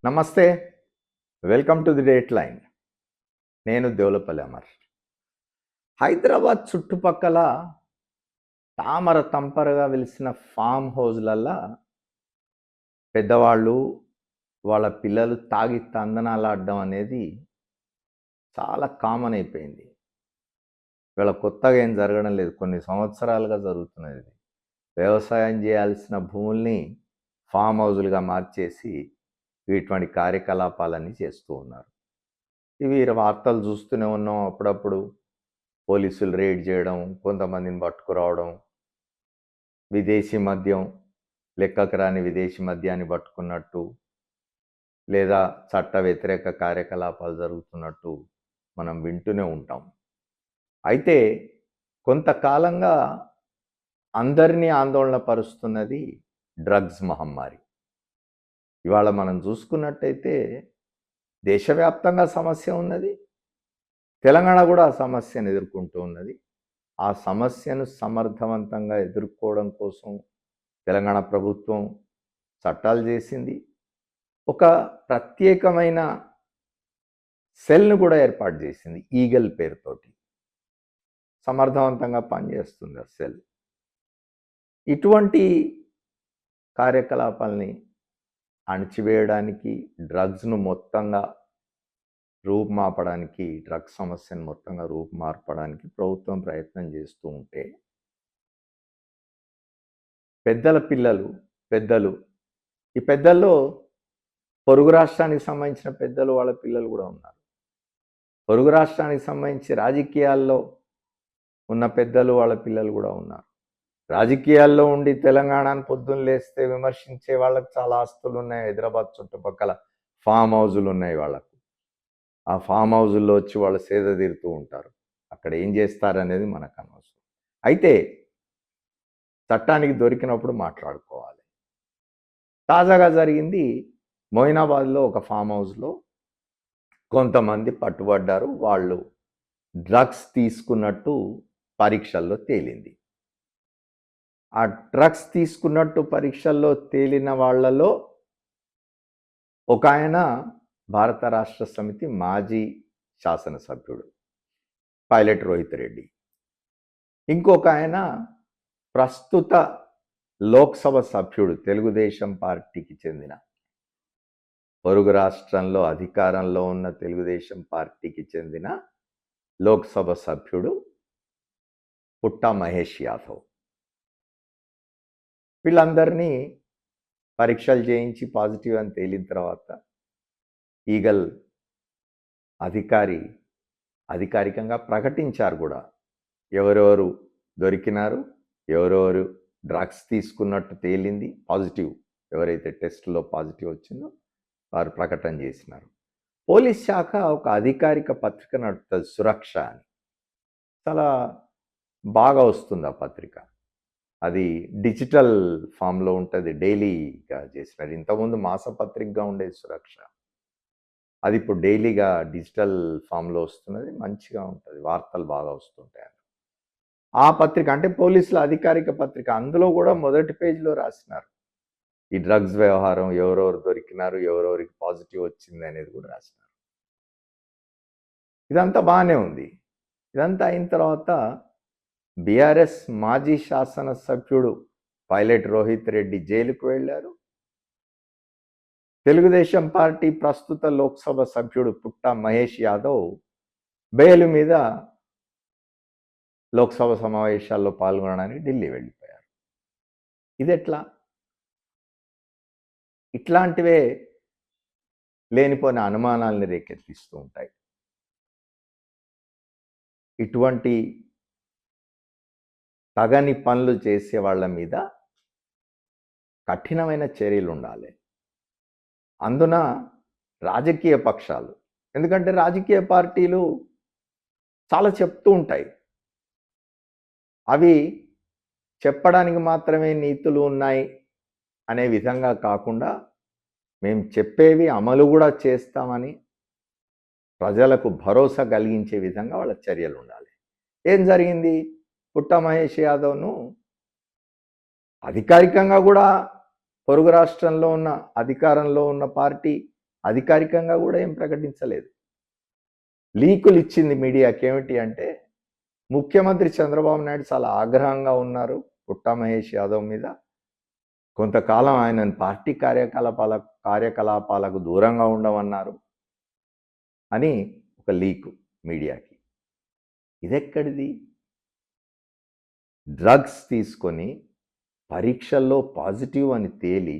నమస్తే. Welcome to the date line. నేను దేవులపల్లి అమర్. హైదరాబాద్ చుట్టుపక్కల తామర తంపరగా వెలిసిన ఫామ్ హౌజ్‌లల్లా పెద్దవాళ్ళు, వాళ్ళ పిల్లలు తాగి తందనాలాడడం అనేది చాలా కామన్ అయిపోయింది. ఇవాళ కొత్తగా ఏం జరగడం లేదు. కొన్ని సంవత్సరాలుగా జరుగుతున్నది. వ్యవసాయం చేయాల్సిన భూముల్ని ఫామ్ హౌజులుగా మార్చేసి ఇటువంటి కార్యకలాపాలన్నీ చేస్తూ ఉన్నారు. ఇవి వార్తలు చూస్తూనే ఉన్నాం. అప్పుడప్పుడు పోలీసులు రేడ్ చేయడం, కొంతమందిని పట్టుకురావడం, విదేశీ మద్యం, లెక్కకు రాని విదేశీ మద్యాన్ని పట్టుకున్నట్టు, లేదా చట్ట వ్యతిరేక కార్యకలాపాలు జరుగుతున్నట్టు మనం వింటూనే ఉంటాం. అయితే కొంతకాలంగా అందరినీ ఆందోళన పరుస్తున్నది డ్రగ్స్ మహమ్మారి. ఇవాళ మనం చూసుకున్నట్టయితే దేశవ్యాప్తంగా సమస్య ఉన్నది. తెలంగాణ కూడా ఆ సమస్యను ఎదుర్కొంటూ ఉన్నది. ఆ సమస్యను సమర్థవంతంగా ఎదుర్కోవడం కోసం తెలంగాణ ప్రభుత్వం చట్టాలు చేసింది. ఒక ప్రత్యేకమైన సెల్ను కూడా ఏర్పాటు చేసింది ఈగల్ పేరుతోటి. సమర్థవంతంగా పనిచేస్తుంది ఆ సెల్. ఇటువంటి కార్యకలాపాలని అణిచివేయడానికి, డ్రగ్స్ను మొత్తంగా రూపుమాపడానికి, డ్రగ్స్ సమస్యను మొత్తంగా రూపుమార్పడానికి ప్రభుత్వం ప్రయత్నం చేస్తూ ఉంటే, పెద్దలు ఈ పెద్దల్లో పొరుగు రాష్ట్రానికి సంబంధించిన పెద్దలు, వాళ్ళ పిల్లలు కూడా ఉన్నారు. పొరుగు రాష్ట్రానికి సంబంధించి రాజకీయాల్లో ఉన్న పెద్దలు, వాళ్ళ పిల్లలు కూడా ఉన్నారు. రాజకీయాల్లో ఉండి తెలంగాణను పొద్దున్న లేస్తే విమర్శించే వాళ్ళకి చాలా ఆస్తులు ఉన్నాయి. హైదరాబాద్ చుట్టుపక్కల ఫామ్ హౌజులు ఉన్నాయి వాళ్ళకు. ఆ ఫామ్ హౌజుల్లో వచ్చి వాళ్ళు సేద తీరుతూ ఉంటారు. అక్కడ ఏం చేస్తారనేది మనకు అనవసరం. అయితే చట్టానికి దొరికినప్పుడు మాట్లాడుకోవాలి. తాజాగా జరిగింది మొయినాబాద్లో ఒక ఫామ్ హౌస్లో కొంతమంది పట్టుబడ్డారు. వాళ్ళు డ్రగ్స్ తీసుకున్నట్టు పరీక్షల్లో తేలింది. ఆ డ్రగ్స్ తీసుకున్నట్టు పరీక్షల్లో తేలిన వాళ్ళలో ఒక ఆయన భారత రాష్ట్ర సమితి మాజీ శాసనసభ్యుడు పైలట్ రోహిత్ రెడ్డి. ఇంకొక ఆయన ప్రస్తుత లోక్సభ సభ్యుడు, తెలుగుదేశం పార్టీకి చెందిన, పొరుగు రాష్ట్రంలో అధికారంలో ఉన్న తెలుగుదేశం పార్టీకి చెందిన లోక్సభ సభ్యుడు పుట్టా మహేష్ యాదవ్. వీళ్ళందరినీ పరీక్షలు చేయించి పాజిటివ్ అని తేలిన తర్వాత ఈగల్ అధికారికంగా ప్రకటించారు కూడా. ఎవరెవరు దొరికినారు, ఎవరెవరు డ్రగ్స్ తీసుకున్నట్టు తేలింది, పాజిటివ్, ఎవరైతే టెస్ట్లో పాజిటివ్ వచ్చిందో వారు ప్రకటన చేసినారు. పోలీస్ శాఖ ఒక అధికారిక పత్రిక నడుపుతుంది, సురక్ష అని. చాలా బాగా వస్తుంది ఆ పత్రిక. అది డిజిటల్ ఫామ్లో ఉంటుంది, డైలీగా చేసినారు. ఇంతకుముందు మాసపత్రికగా ఉండేది సురక్ష. అది ఇప్పుడు డైలీగా డిజిటల్ ఫామ్లో వస్తున్నది. మంచిగా ఉంటుంది, వార్తలు బాగా వస్తుంటాయి. ఆ పత్రిక అంటే పోలీసుల అధికారిక పత్రిక. అందులో కూడా మొదటి పేజీలో రాసినారు ఈ డ్రగ్స్ వ్యవహారం, ఎవరెవరు దొరికినారు, ఎవరెవరికి పాజిటివ్ వచ్చింది అనేది కూడా రాసినారు. ఇదంతా బాగానే ఉంది. ఇదంతా అయిన తర్వాత బీఆర్ఎస్ మాజీ శాసనసభ్యుడు పైలట్ రోహిత్ రెడ్డి జైలుకు వెళ్ళారు. తెలుగుదేశం పార్టీ ప్రస్తుత లోక్సభ సభ్యుడు పుట్టా మహేష్ యాదవ్ బెయిల్ మీద లోక్సభ సమావేశాల్లో పాల్గొనడానికి ఢిల్లీ వెళ్ళిపోయారు. ఇదెట్లా? ఇట్లాంటివే లేనిపోయిన అనుమానాలని రేకెత్తిస్తూ ఉంటాయి. ఇటువంటి తగని పనులు చేసే వాళ్ళ మీద కఠినమైన చర్యలు ఉండాలి. అందున రాజకీయ పక్షాలు, ఎందుకంటే రాజకీయ పార్టీలు చాలా చెప్తూ ఉంటాయి. అవి చెప్పడానికి మాత్రమే నీతులు ఉన్నాయి అనే విధంగా కాకుండా, మేము చెప్పేవి అమలు కూడా చేస్తామని ప్రజలకు భరోసా కలిగించే విధంగా వాళ్ళ చర్యలు ఉండాలి. ఏం జరిగింది? పుట్టా మహేష్ యాదవ్ను అధికారికంగా కూడా పొరుగు రాష్ట్రంలో ఉన్న అధికారంలో ఉన్న పార్టీ అధికారికంగా కూడా ఏం ప్రకటించలేదు. లీకులు ఇచ్చింది మీడియాకి ఏమిటి అంటే, ముఖ్యమంత్రి చంద్రబాబు నాయుడు చాలా ఆగ్రహంగా ఉన్నారు పుట్టా మహేష్ యాదవ్ మీద. కొంతకాలం ఆయనను పార్టీ కార్యకలాపాలకు దూరంగా ఉండమన్నారు అని ఒక లీకు మీడియాకి. ఇదెక్కడిది? డ్రగ్స్ తీసుకొని పరీక్షల్లో పాజిటివ్ అని తేలి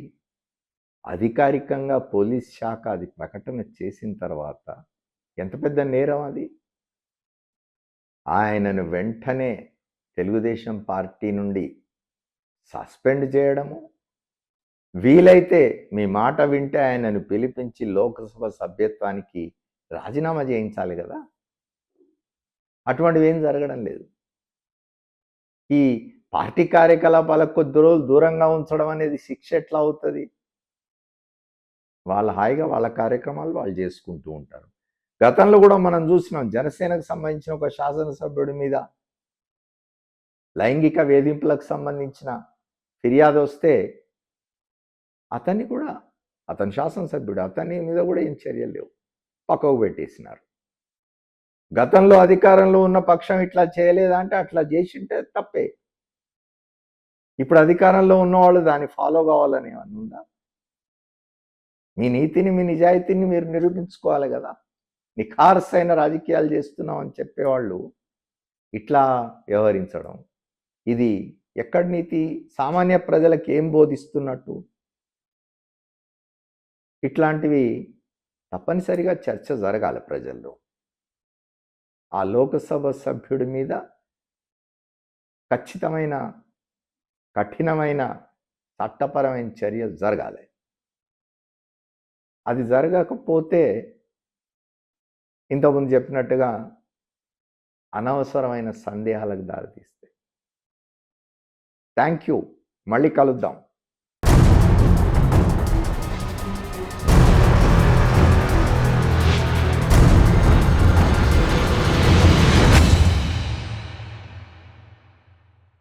అధికారికంగా పోలీస్ శాఖ అది ప్రకటన చేసిన తర్వాత ఎంత పెద్ద నేరం అది. ఆయనను వెంటనే తెలుగుదేశం పార్టీ నుండి సస్పెండ్ చేయడము, వీలైతే మీ మాట వింటే ఆయనను పిలిపించి లోక్సభ సభ్యత్వానికి రాజీనామా చేయించాలి కదా. అటువంటివి ఏం జరగడం లేదు. ఈ పార్టీ కార్యకలాపాలకు కొద్ది రోజులు దూరంగా ఉంచడం అనేది శిక్ష ఎట్లా అవుతుంది? వాళ్ళ హాయిగా వాళ్ళ కార్యక్రమాలు వాళ్ళు చేసుకుంటూ ఉంటారు. గతంలో కూడా మనం చూసినాం, జనసేనకు సంబంధించిన ఒక శాసనసభ్యుడి మీద లైంగిక వేధింపులకు సంబంధించిన ఫిర్యాదు వస్తే అతని శాసనసభ్యుడు, అతని మీద కూడా ఏం చర్యలు లేవు, పక్కకు పెట్టేసినారు. గతంలో అధికారంలో ఉన్న పక్షం ఇట్లా చేయలేదా అంటే అట్లా చేసింటే తప్పే. ఇప్పుడు అధికారంలో ఉన్నవాళ్ళు దాన్ని ఫాలో కావాలని ఉందా? మీ నీతిని, మీ నిజాయితీని మీరు నిరూపించుకోవాలి కదా. నిఖార్సైన రాజకీయాలు చేస్తున్నాం అని చెప్పేవాళ్ళు ఇట్లా వ్యవహరించడం, ఇది ఎక్కడి నీతి? సామాన్య ప్రజలకు ఏం బోధిస్తున్నట్టు? ఇట్లాంటివి తప్పనిసరిగా చర్చ జరగాలి ప్రజల్లో. ఆ లోకసభ సభ్యుడి మీద ఖచ్చితమైన, కఠినమైన చట్టపరమైన చర్య జరగాలి. అది జరగకపోతే ఇంతకుముందు చెప్పినట్టుగా అనవసరమైన సందేహాలకు దారితీస్తాయి. Thank you. మళ్ళీ కలుద్దాం.